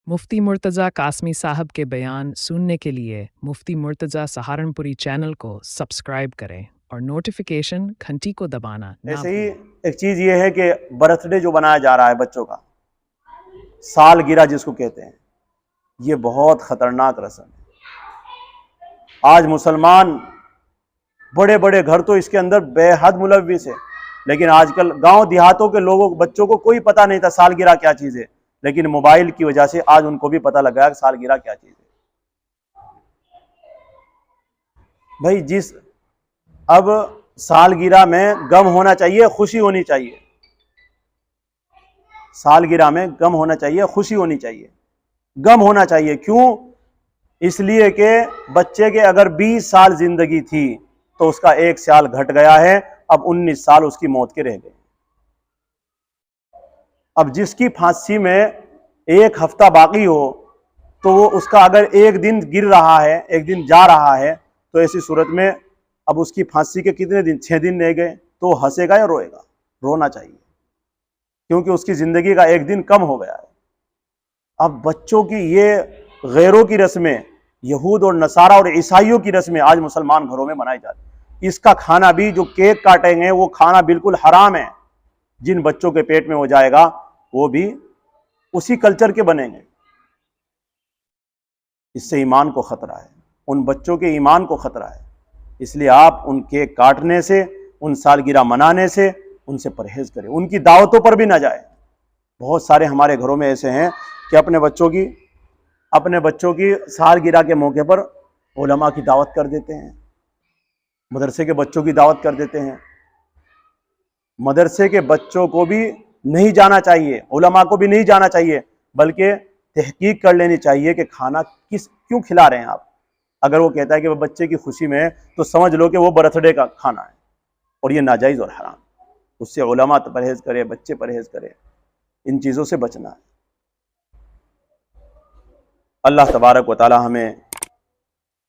मुफ्ती मुर्तज़ा कासमी साहब के बयान सुनने के लिए मुफ्ती मुर्तज़ा सहारनपुरी चैनल को सब्सक्राइब करें और नोटिफिकेशन घंटी को दबाना ना ऐसे ही भूलें। एक चीज ये है कि बर्थडे जो बनाया जा रहा है बच्चों का, सालगिरह जिसको कहते हैं, ये बहुत खतरनाक रस्म है। आज मुसलमान बड़े बड़े घर तो इसके अंदर बेहद मुलव्विस है, लेकिन आजकल गांव देहातों के लोगों बच्चों को कोई पता नहीं था सालगिरह क्या चीज है, लेकिन मोबाइल की वजह से आज उनको भी पता लगा कि सालगिरह क्या चीज है। भाई अब सालगिरह में गम होना चाहिए, खुशी होनी चाहिए। सालगिरह में गम होना चाहिए, खुशी होनी चाहिए। गम होना चाहिए क्यों? इसलिए कि बच्चे के अगर 20 साल जिंदगी थी तो उसका 1 साल घट गया है, अब 19 साल उसकी मौत के रह गए। अब जिसकी फांसी में 1 हफ्ता बाकी हो तो वो उसका अगर एक दिन गिर रहा है, एक दिन जा रहा है, तो ऐसी सूरत में अब उसकी फांसी के कितने दिन, 6 दिन रह गए, तो हंसेगा या रोएगा? रोना चाहिए, क्योंकि उसकी जिंदगी का एक दिन कम हो गया है। अब बच्चों की ये गैरों की रस्में, यहूद और नसारा और ईसाइयों की रस्में आज मुसलमान घरों में मनाई जाती है। इसका खाना भी, जो केक काटेंगे वो खाना बिल्कुल हराम है। जिन बच्चों के पेट में हो जाएगा वो भी उसी कल्चर के बनेंगे। इससे ईमान को खतरा है, उन बच्चों के ईमान को खतरा है। इसलिए आप उन केक काटने से, उन सालगिरह मनाने से उनसे परहेज करें, उनकी दावतों पर भी ना जाए। बहुत सारे हमारे घरों में ऐसे हैं कि अपने बच्चों की सालगिरह के मौके पर उलमा की दावत कर देते हैं, मदरसे के बच्चों की दावत कर देते हैं। मदरसे के बच्चों को भी नहीं जाना चाहिए, उलमा को भी नहीं जाना चाहिए, बल्कि तहकीक कर लेनी चाहिए कि खाना क्यों खिला रहे हैं आप। अगर वो कहता है कि वह बच्चे की खुशी में है, तो समझ लो कि वो बर्थडे का खाना है और ये नाजायज़ और हराम। उससे उलमा तो परहेज करे, बच्चे परहेज करे, इन चीज़ों से बचना है। अल्लाह तबारक व तआला हमें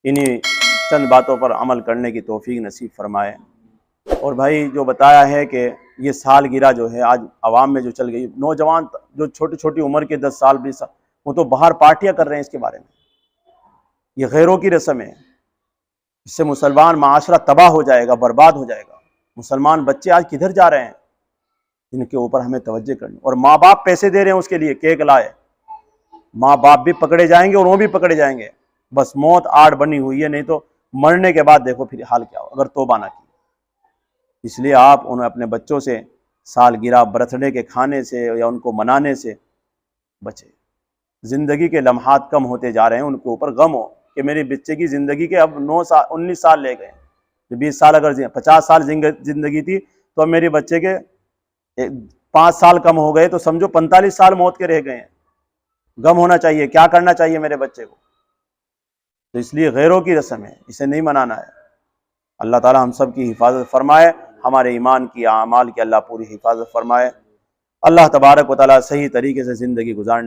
इन्हीं चंद बातों पर अमल करने की तौफीक नसीब फरमाए। और भाई जो बताया है कि ये सालगिरह जो है आज आवाम में जो चल गई, नौजवान जो छोटी छोटी उम्र के 10 साल 20 साल, वो तो बाहर पार्टियां कर रहे हैं इसके बारे में। ये गैरों की रस्म है, इससे मुसलमान माशरा तबाह हो जाएगा, बर्बाद हो जाएगा। मुसलमान बच्चे आज किधर जा रहे हैं, इनके ऊपर हमें तवज्जो करनी। और माँ बाप पैसे दे रहे हैं उसके लिए, केक लाए, माँ बाप भी पकड़े जाएंगे और वो भी पकड़े जाएंगे। बस मौत आड़ बनी हुई है, नहीं तो मरने के बाद देखो फिर हाल क्या हो अगर तौबा ना की। इसलिए आप उन्हें अपने बच्चों से सालगिरह, बर्थडे के खाने से या उनको मनाने से बचे। ज़िंदगी के लम्हात कम होते जा रहे हैं, उनके ऊपर गम हो कि मेरे बच्चे की ज़िंदगी के अब 9 साल 19 साल ले गए। 20 साल अगर 50 साल ज़िंदगी थी, तो अब मेरे बच्चे के 5 साल कम हो गए, तो समझो 45 साल मौत के रह गए हैं। गम होना चाहिए, क्या करना चाहिए मेरे बच्चे को। तो इसलिए गैरों की रस्म है, इसे नहीं मनाना है। अल्लाह ताला हम सब की हिफाजत फरमाए, हमारे ईमान की, आमाल की अल्लाह पूरी हिफाजत फरमाए। अल्लाह तबारक व तआला सही तरीके से ज़िंदगी गुजारने